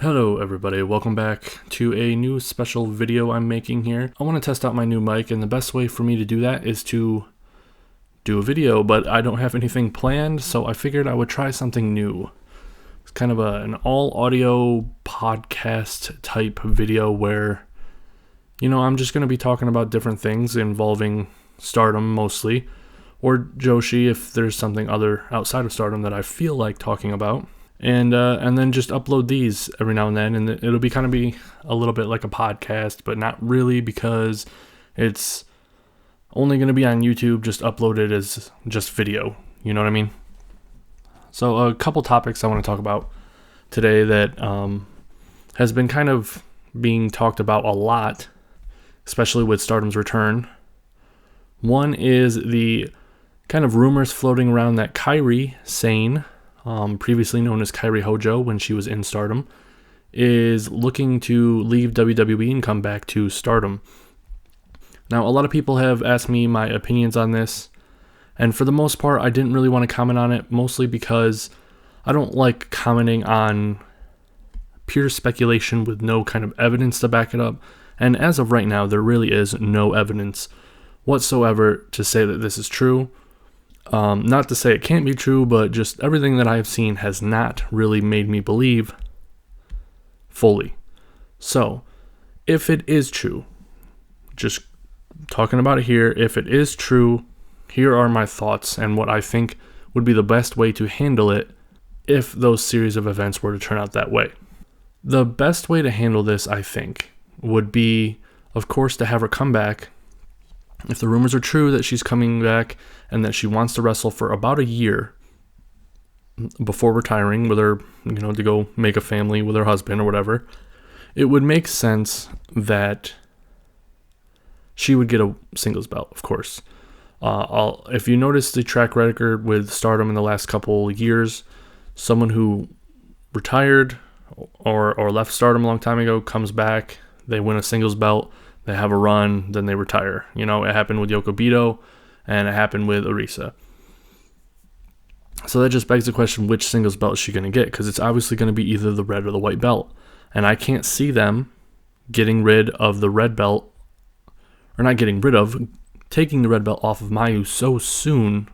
Hello everybody, welcome back to a new special video I'm making here. I want to test out my new mic, and the best way for me to do that is to do a video, but I don't have anything planned, so I figured I would try something new. It's kind of an all audio podcast type video where, I'm just going to be talking about different things involving Stardom mostly, or Joshi if there's something other outside of Stardom that I feel like talking about. And then just upload these every now and then, and it'll be kind of be a little bit like a podcast, but not really, because it's only going to be on YouTube, just uploaded as just video. You know what I mean? So a couple topics I want to talk about today that has been kind of being talked about a lot, especially with Stardom's return. One is the kind of rumors floating around that Kairi Sane, previously known as Kairi Hojo when she was in Stardom, is looking to leave WWE and come back to Stardom. Now, a lot of people have asked me my opinions on this, and for the most part, I didn't really want to comment on it, mostly because I don't like commenting on pure speculation with no kind of evidence to back it up, and as of right now, there really is no evidence whatsoever to say that this is true. Not to say it can't be true, but just everything that I've seen has not really made me believe fully. So, if it is true, just talking about it here, if it is true, here are my thoughts and what I think would be the best way to handle it if those series of events were to turn out that way. The best way to handle this, I think, would be, of course, to have her come back. If the rumors are true that she's coming back and that she wants to wrestle for about a year before retiring with her, to go make a family with her husband or whatever, it would make sense that she would get a singles belt, of course. If you notice the track record with Stardom in the last couple years, someone who retired or left Stardom a long time ago comes back, they win a singles belt, they have a run, then they retire. It happened with Yoko Bito, and it happened with Arisa. So that just begs the question, which singles belt is she going to get? Because it's obviously going to be either the red or the white belt. And I can't see them getting rid of the red belt, or not getting rid of, taking the red belt off of Mayu so soon,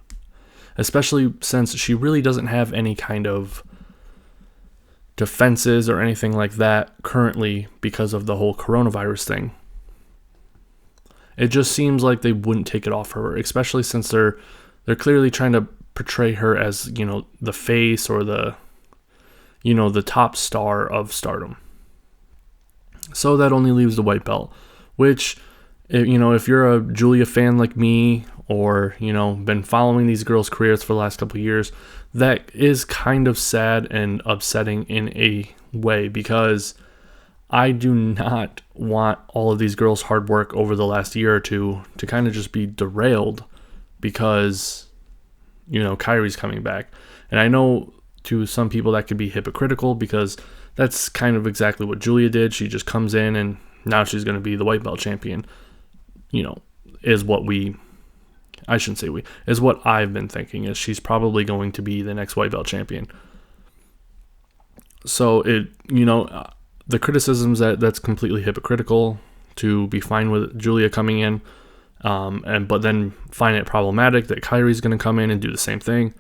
especially since she really doesn't have any kind of defenses or anything like that currently because of the whole coronavirus thing. It just seems like they wouldn't take it off her, especially since they're clearly trying to portray her as, the face or the top star of Stardom. So that only leaves the white belt, which, if you're a Julia fan like me, or, been following these girls' careers for the last couple of years, that is kind of sad and upsetting in a way, because I do not want all of these girls' hard work over the last year or two to kind of just be derailed because, Kairi's coming back. And I know to some people that could be hypocritical, because that's kind of exactly what Julia did. She just comes in and now she's going to be the white belt champion, is what is what I've been thinking, is she's probably going to be the next white belt champion. So the criticisms that's completely hypocritical to be fine with Julia coming in, but then find it problematic that Kairi's going to come in and do the same thing,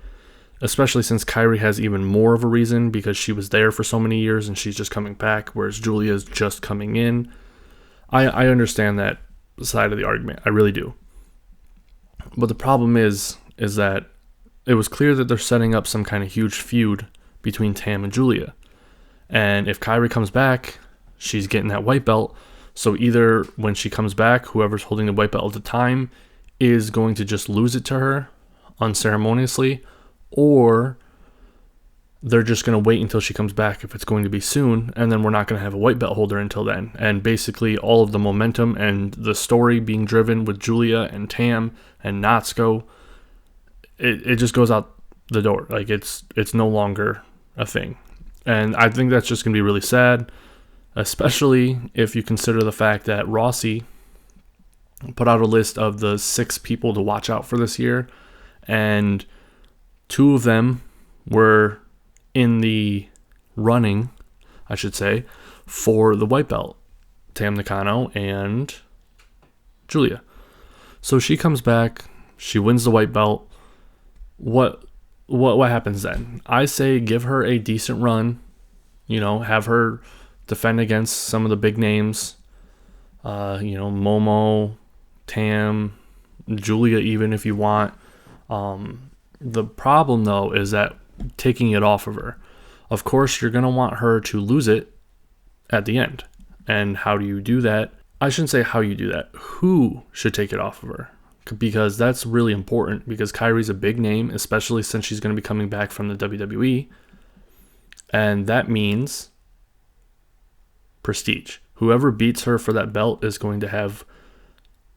especially since Kairi has even more of a reason because she was there for so many years and she's just coming back, whereas Julia's just coming in. I understand that side of the argument. I really do. But the problem is that it was clear that they're setting up some kind of huge feud between Tam and Julia. And if Kairi comes back, she's getting that white belt. So either when she comes back, whoever's holding the white belt at the time is going to just lose it to her unceremoniously, or they're just going to wait until she comes back if it's going to be soon, and then we're not going to have a white belt holder until then. And basically all of the momentum and the story being driven with Julia and Tam and Natsuko, it just goes out the door. Like it's no longer a thing. And I think that's just going to be really sad, especially if you consider the fact that Rossi put out a list of the 6 people to watch out for this year, and 2 of them were in the running I should say, for the white belt, Tam Nakano and Julia. So she comes back, she wins the white belt. What happens then? I say give her a decent run, have her defend against some of the big names, Momo, Tam, Julia, even if you want. The problem, though, is that taking it off of her. Of course, you're going to want her to lose it at the end. And how do you do that? I shouldn't say how you do that. Who should take it off of her? Because that's really important, because Kairi's a big name, especially since she's going to be coming back from the WWE. And that means prestige. Whoever beats her for that belt is going to have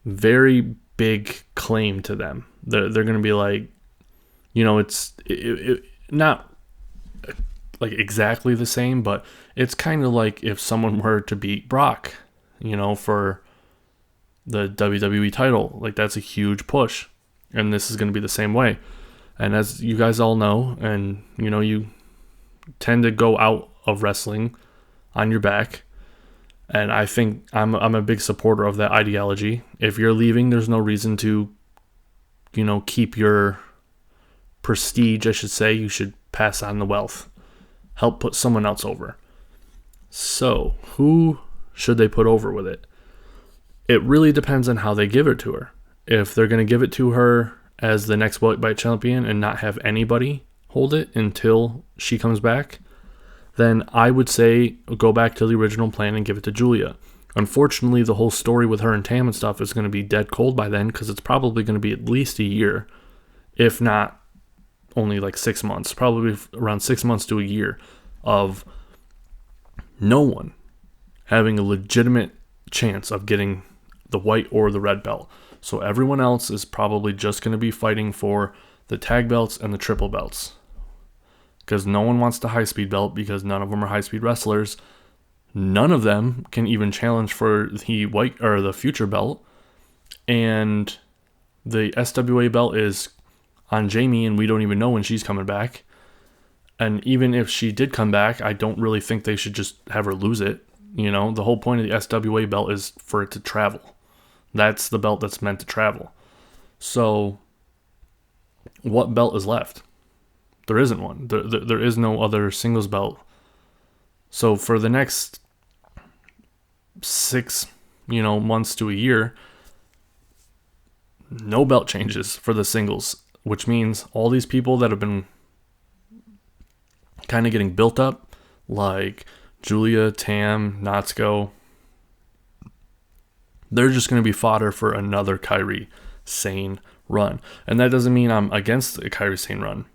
very big claim to them. They're going to be like, it's not like exactly the same, but it's kind of like if someone were to beat Brock, for the WWE title. Like, that's a huge push, and this is going to be the same way. And as you guys all know, and you tend to go out of wrestling on your back, and I think I'm a big supporter of that ideology. If you're leaving, there's no reason to keep your prestige, I should say. You should pass on the wealth, help put someone else over. So who should they put over with it? It really depends on how they give it to her. If they're going to give it to her as the next welterweight champion and not have anybody hold it until she comes back, then I would say go back to the original plan and give it to Julia. Unfortunately, the whole story with her and Tam and stuff is going to be dead cold by then, because it's probably going to be at least a year, if not only like 6 months, probably around 6 months to a year of no one having a legitimate chance of getting the white or the red belt. So everyone else is probably just going to be fighting for the tag belts and the triple belts, because no one wants the high-speed belt, because none of them are high-speed wrestlers. None of them can even challenge for the white or the future belt. And the SWA belt is on Jamie, and we don't even know when she's coming back. And even if she did come back, I don't really think they should just have her lose it. The whole point of the SWA belt is for it to travel. That's the belt that's meant to travel. So what belt is left? There isn't one. There is no other singles belt. So for the next 6, months to a year, no belt changes for the singles, which means all these people that have been kind of getting built up, like Julia, Tam, Natsuko, they're just going to be fodder for another Kairi Sane run. And that doesn't mean I'm against a Kairi Sane run.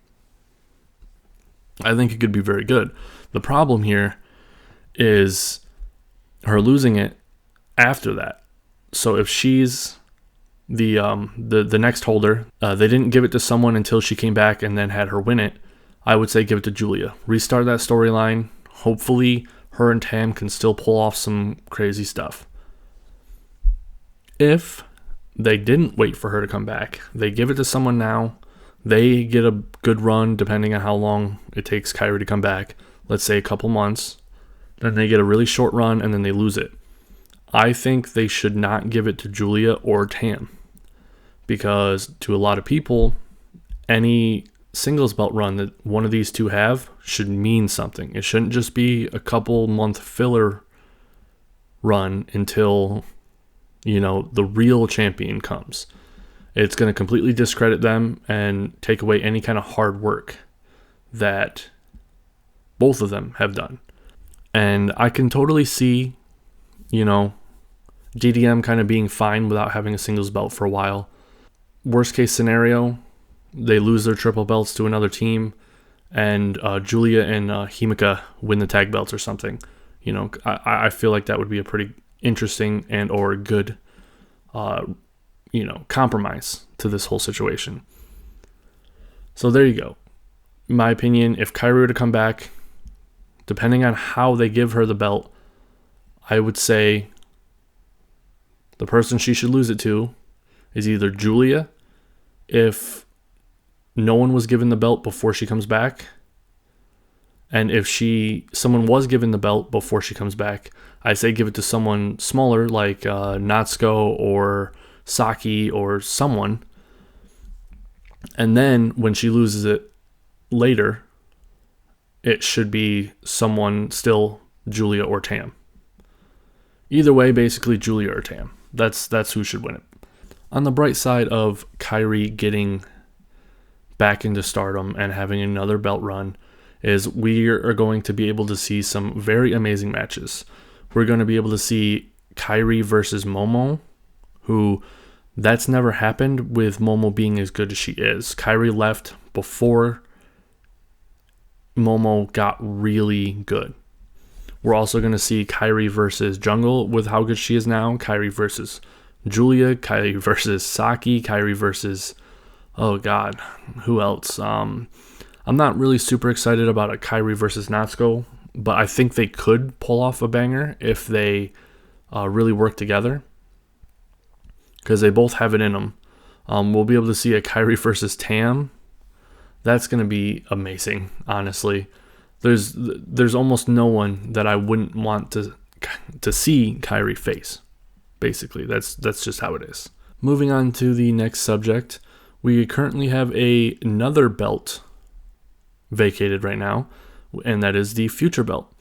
I think it could be very good. The problem here is her losing it after that. So if she's the next holder, they didn't give it to someone until she came back and then had her win it, I would say give it to Julia. Restart that storyline. Hopefully her and Tam can still pull off some crazy stuff. If they didn't wait for her to come back, they give it to someone now, they get a good run depending on how long it takes Kairi to come back, let's say a couple months, then they get a really short run and then they lose it. I think they should not give it to Julia or Tam, because to a lot of people, any singles belt run that one of these two have should mean something. It shouldn't just be a couple month filler run until the real champion comes. It's going to completely discredit them and take away any kind of hard work that both of them have done. And I can totally see, DDM kind of being fine without having a singles belt for a while. Worst case scenario, they lose their triple belts to another team, and Julia and Himika win the tag belts or something. I feel like that would be a pretty interesting and or good compromise to this whole situation. So there you go. In my opinion, if Kairi were to come back, depending on how they give her the belt, I would say the person she should lose it to is either Julia, if no one was given the belt before she comes back, And if someone was given the belt before she comes back, I say give it to someone smaller like Natsuko or Saki or someone. And then when she loses it later, it should be someone still Julia or Tam. Either way, basically Julia or Tam. That's who should win it. On the bright side of Kairi getting back into stardom and having another belt run is we are going to be able to see some very amazing matches. We're going to be able to see Kairi versus Momo, who that's never happened with Momo being as good as she is. Kairi left before Momo got really good. We're also going to see Kairi versus Jungle with how good she is now. Kairi versus Julia. Kairi versus Saki. Kairi versus, oh God, who else? I'm not really super excited about a Kairi versus Natsuko, but I think they could pull off a banger if they really work together, because they both have it in them. We'll be able to see a Kairi versus Tam. That's going to be amazing, honestly. There's almost no one that I wouldn't want to see Kairi face. Basically, that's just how it is. Moving on to the next subject, we currently have another belt vacated right now, and that is the Future Belt.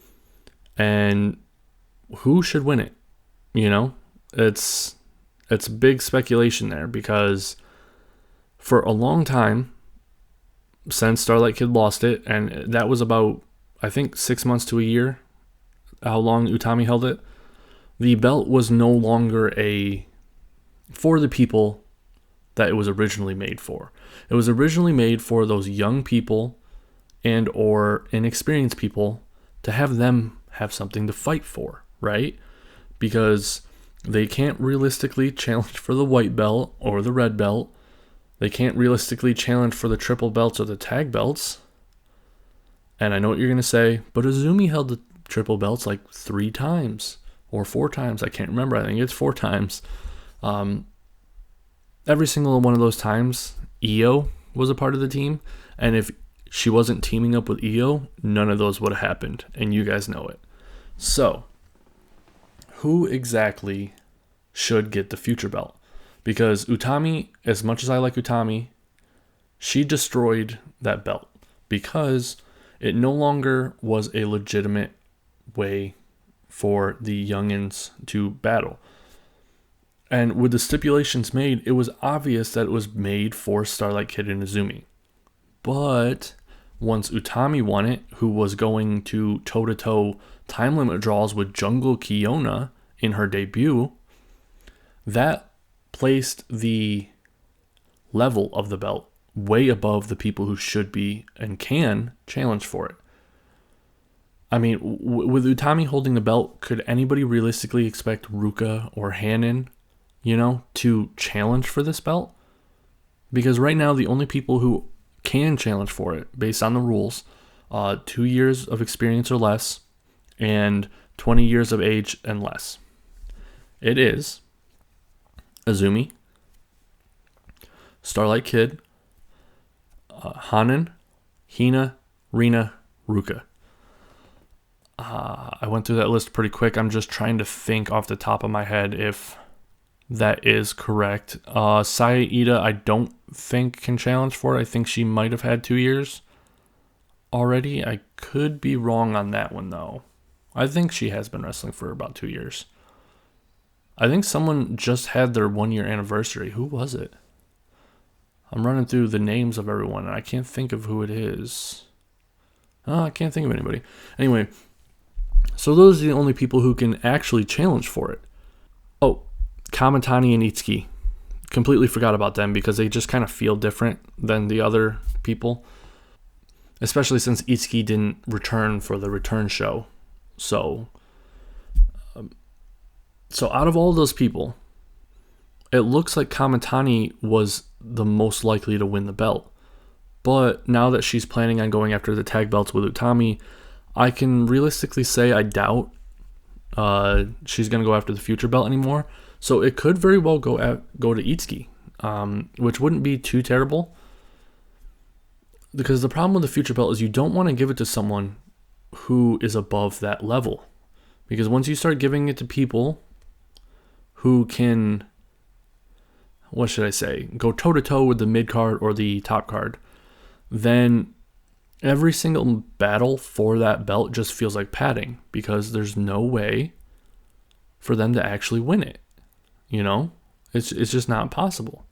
And who should win it? You know, it's big speculation there, because for a long time since Starlight Kid lost it, and that was about, I think, 6 months to a year, how long Utami held it, the belt was no longer for the people that it was originally made for. It was originally made for those young people and or inexperienced people, to have them have something to fight for, right? Because they can't realistically challenge for the white belt or the red belt. They can't realistically challenge for the triple belts or the tag belts. And I know what you're going to say, but Azumi held the triple belts like 3 times or 4 times. I can't remember. I think it's 4 times. Every single one of those times, Io was a part of the team. And if she wasn't teaming up with Io, none of those would have happened. And you guys know it. So, who exactly should get the Future Belt? Because Utami, as much as I like Utami, she destroyed that belt because it no longer was a legitimate way for the youngins to battle. And with the stipulations made, it was obvious that it was made for Starlight Kid and Azumi. But once Utami won it, who was going to toe-to-toe time limit draws with Jungle Kiona in her debut, that placed the level of the belt way above the people who should be and can challenge for it. I mean, with Utami holding the belt, could anybody realistically expect Ruka or Hanan, to challenge for this belt? Because right now, the only people who can challenge for it, based on the rules, 2 years of experience or less, and 20 years of age and less. It is Azumi, Starlight Kid, Hanan, Hina, Rina, Ruka. I went through that list pretty quick. I'm just trying to think off the top of my head if that is correct. Saya Ida, I don't think can challenge for it. I think she might have had 2 years already. I could be wrong on that one, though. I think she has been wrestling for about 2 years. I think someone just had their 1-year anniversary. Who was it? I'm running through the names of everyone, and I can't think of who it is. I can't think of anybody. Anyway, so those are the only people who can actually challenge for it. Oh, Kamatani and Itsuki. Completely forgot about them because they just kind of feel different than the other people. Especially since Itsuki didn't return for the return show. So out of all those people, it looks like Kamatani was the most likely to win the belt. But now that she's planning on going after the tag belts with Utami, I can realistically say I doubt she's going to go after the Future Belt anymore. So it could very well go to Itsuki, which wouldn't be too terrible. Because the problem with the Future Belt is you don't want to give it to someone who is above that level. Because once you start giving it to people who can, what should I say, go toe-to-toe with the mid card or the top card, then every single battle for that belt just feels like padding, because there's no way for them to actually win it. You know? It's just not possible.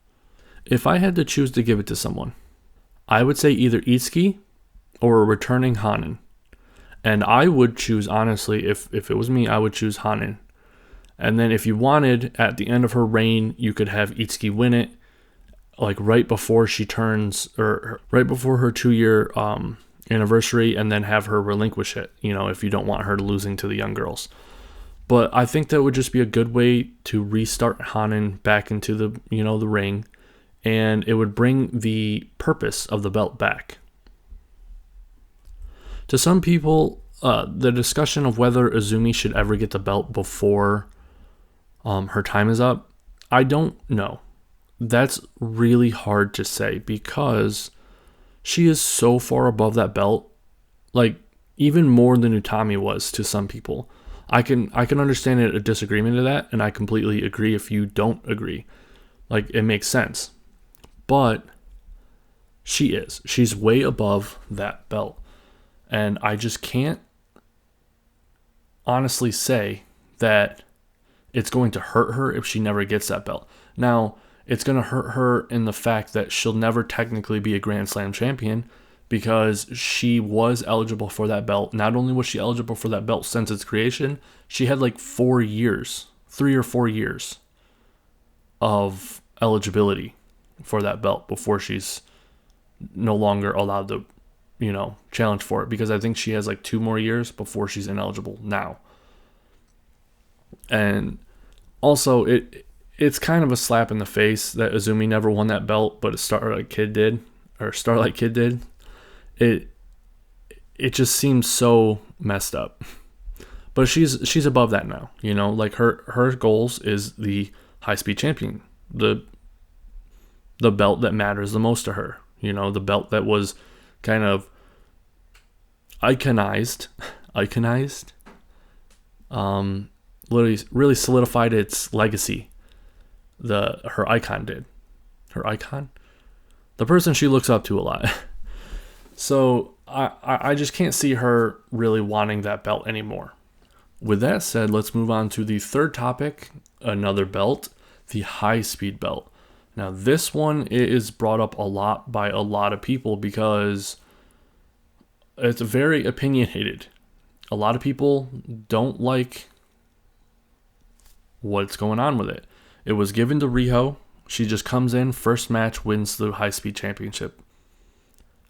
If I had to choose to give it to someone, I would say either Itsuki or a returning Hanan. And I would choose, honestly, if it was me, I would choose Hanan. And then if you wanted, at the end of her reign, you could have Itsuki win it, like right before she turns, or right before her 2-year anniversary, and then have her relinquish it, you know, if you don't want her losing to the young girls. But I think that would just be a good way to restart Hanan back into the, you know, the ring, and it would bring the purpose of the belt back. To some people, the discussion of whether Azumi should ever get the belt before her time is up, I don't know. That's really hard to say, because she is so far above that belt, like even more than Utami was to some people. I can understand a disagreement to that, and I completely agree if you don't agree. Like, it makes sense. But she's way above that belt. And I just can't honestly say that it's going to hurt her if she never gets that belt. Now, it's going to hurt her in the fact that she'll never technically be a Grand Slam champion, because she was eligible for that belt. Not only was she eligible for that belt since its creation, she had like 3 or 4 years of eligibility for that belt before she's no longer allowed to, you know, challenge for it, because I think she has like 2 more years before she's ineligible now. And also, it's kind of a slap in the face that Azumi never won that belt, but Starlight Kid did. It just seems so messed up. But she's above that now, you know, like her goals is the high speed champion, the belt that matters the most to her, you know, the belt that was kind of iconized, really solidified its legacy. Her icon, the person she looks up to a lot. So I just can't see her really wanting that belt anymore. With that said, let's move on to the third topic, another belt, the high-speed belt. Now, this one is brought up a lot by a lot of people because it's very opinionated. A lot of people don't like what's going on with it. It was given to Riho. She just comes in, first match, wins the high-speed championship.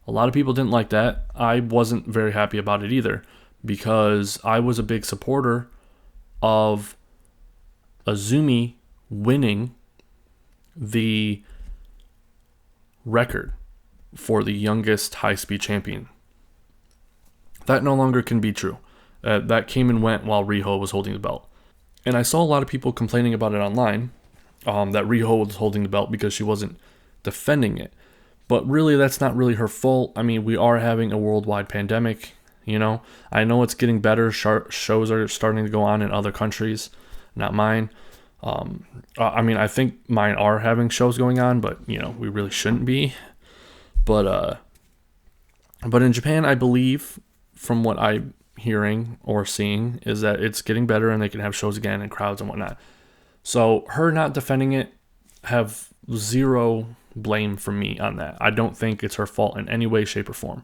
A lot of people didn't like that. I wasn't very happy about it either, because I was a big supporter of Azumi winning the record for the youngest high-speed champion. That no longer can be true. That came and went while Riho was holding the belt. And I saw a lot of people complaining about it online, that Riho was holding the belt because she wasn't defending it. But really, that's not really her fault. I mean, we are having a worldwide pandemic, you know. I know it's getting better. Shows are starting to go on in other countries, not mine. I mean, I think mine are having shows going on, but, you know, we really shouldn't be. But in Japan, I believe, from what I'm hearing or seeing, is that it's getting better and they can have shows again and crowds and whatnot. So her not defending it, have zero blame from me on that. I don't think it's her fault in any way, shape, or form.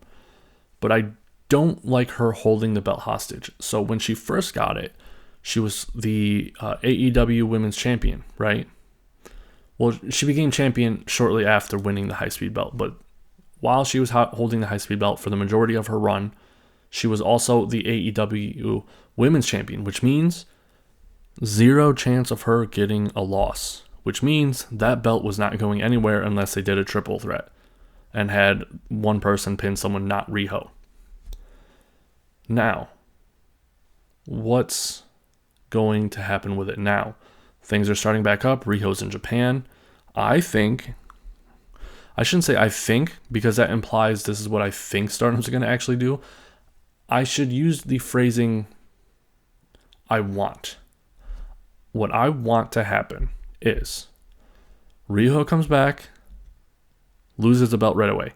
But I don't like her holding the belt hostage. So when she first got it, she was the AEW Women's Champion, right? Well, she became champion shortly after winning the high-speed belt. But while she was holding the high-speed belt for the majority of her run, she was also the AEW Women's Champion, which means zero chance of her getting a loss, which means that belt was not going anywhere unless they did a triple threat and had one person pin someone, not Riho. Now, what's going to happen with it now? Things are starting back up. Riho's in Japan. I shouldn't say I think, because that implies this is what I think Stardom's going to actually do. I should use the phrasing I want. What I want to happen is Riho comes back, loses the belt right away.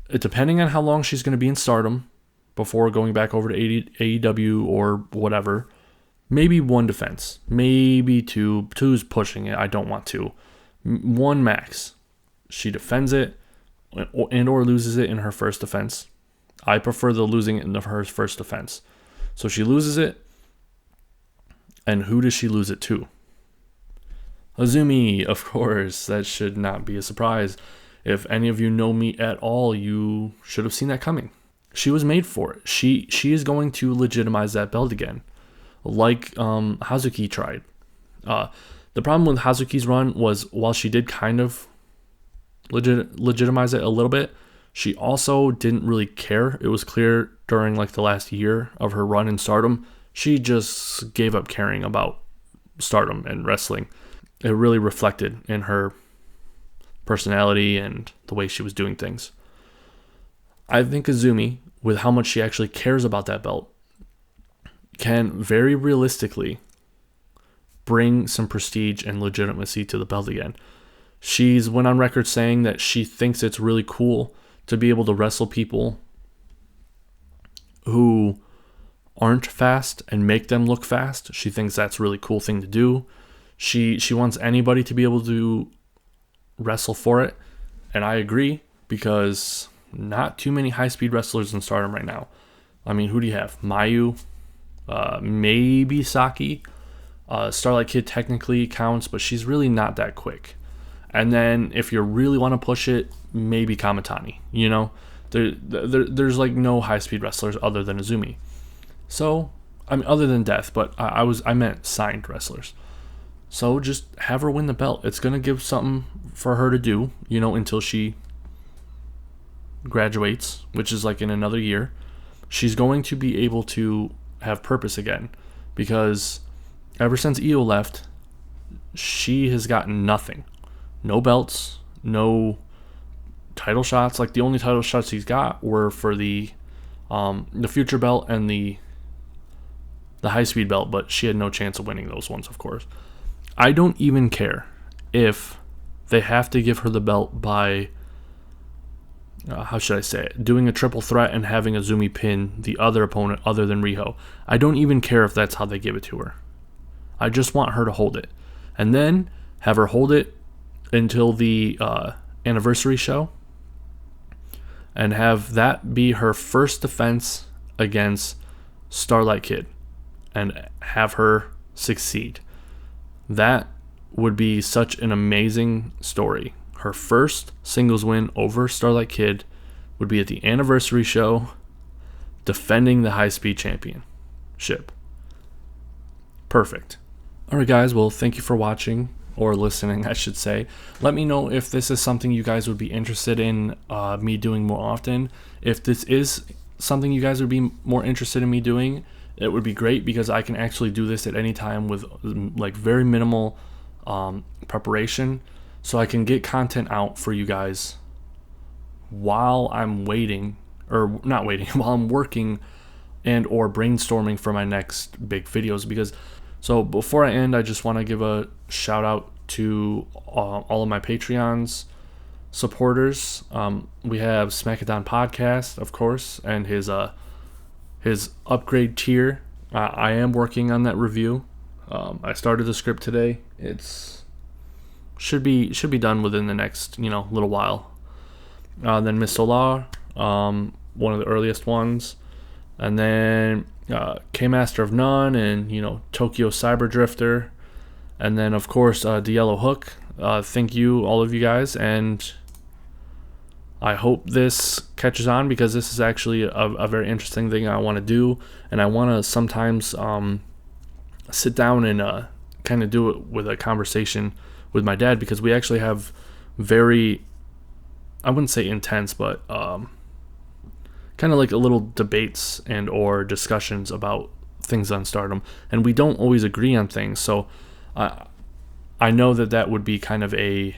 Depending on how long she's going to be in Stardom before going back over to AEW or whatever, maybe one defense, maybe two. Two's pushing it. I don't want two. One max. She defends it and or loses it in her first defense. I prefer the losing it in her first defense. So she loses it. And who does she lose it to? Azumi, of course. That should not be a surprise. If any of you know me at all, you should have seen that coming. She was made for it. She is going to legitimize that belt again, like Hazuki tried. The problem with Hazuki's run was while she did kind of legitimize it a little bit, she also didn't really care. It was clear during like the last year of her run in Stardom, she just gave up caring about Stardom and wrestling. It really reflected in her personality and the way she was doing things. I think Azumi, with how much she actually cares about that belt, can very realistically bring some prestige and legitimacy to the belt again. She's went on record saying that she thinks it's really cool to be able to wrestle people who aren't fast and make them look fast. She thinks that's a really cool thing to do. She wants anybody to be able to wrestle for it, and I agree, because not too many high-speed wrestlers in Stardom right now. I mean, who do you have? Mayu, maybe Saki. Starlight Kid technically counts, but she's really not that quick. And then if you really want to push it, maybe Kamitani. You know, there's like no high-speed wrestlers other than Azumi. So, I mean, other than Death, but I meant signed wrestlers. So just have her win the belt. It's going to give something for her to do, you know, until she graduates, which is like in another year. She's going to be able to have purpose again, because ever since Io left, she has gotten nothing. No belts, no title shots. Like the only title shots he's got were for the future belt and the high speed belt, but she had no chance of winning those ones, of course. I don't even care if they have to give her the belt by, how should I say it, doing a triple threat and having Azumi pin the other opponent other than Riho. I don't even care if that's how they give it to her. I just want her to hold it. And then have her hold it until the anniversary show, and have that be her first defense against Starlight Kid, and have her succeed. That would be such an amazing story. Her first singles win over Starlight Kid would be at the anniversary show, defending the high-speed championship. Perfect. Alright guys, well, thank you for watching, or listening, I should say. Let me know if this is something you guys would be interested in me doing more often. If this is something you guys would be more interested in me doing, it would be great, because I can actually do this at any time with like very minimal preparation, so I can get content out for you guys while I'm waiting, or not waiting, while I'm working and or brainstorming for my next big videos. Because, so before I end, I just want to give a shout out to all of my Patreons supporters. We have Smackdown Podcast, of course, and his upgrade tier. I am working on that review. I started the script today. It's should be done within the next little while. Then Miss Solar, one of the earliest ones, and then K Master of None, and Tokyo Cyber Drifter, and then of course the Yellow Hook. Thank you, all of you guys, and I hope this catches on, because this is actually a very interesting thing I want to do, and I want to sometimes sit down and kind of do it with a conversation with my dad, because we actually have very, I wouldn't say intense, but kind of like a little debates and or discussions about things on Stardom, and we don't always agree on things. So I know that would be kind of a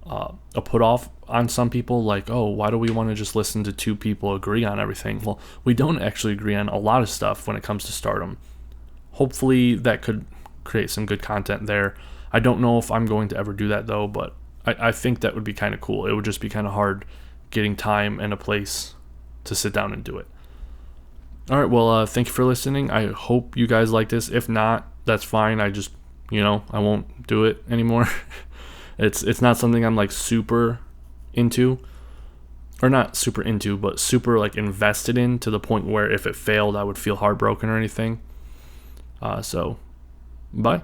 a put off on some people, like, oh, why do we want to just listen to two people agree on everything? Well, we don't actually agree on a lot of stuff when it comes to Stardom. Hopefully that could create some good content there. I don't know if I'm going to ever do that though, but I think that would be kind of cool. It would just be kind of hard getting time and a place to sit down and do it. All right, well, thank you for listening. I hope you guys like this. If not, that's fine. I just, I won't do it anymore. It's not something I'm like super into, or not super into, but super like invested in, to the point where if it failed, I would feel heartbroken or anything. So, bye.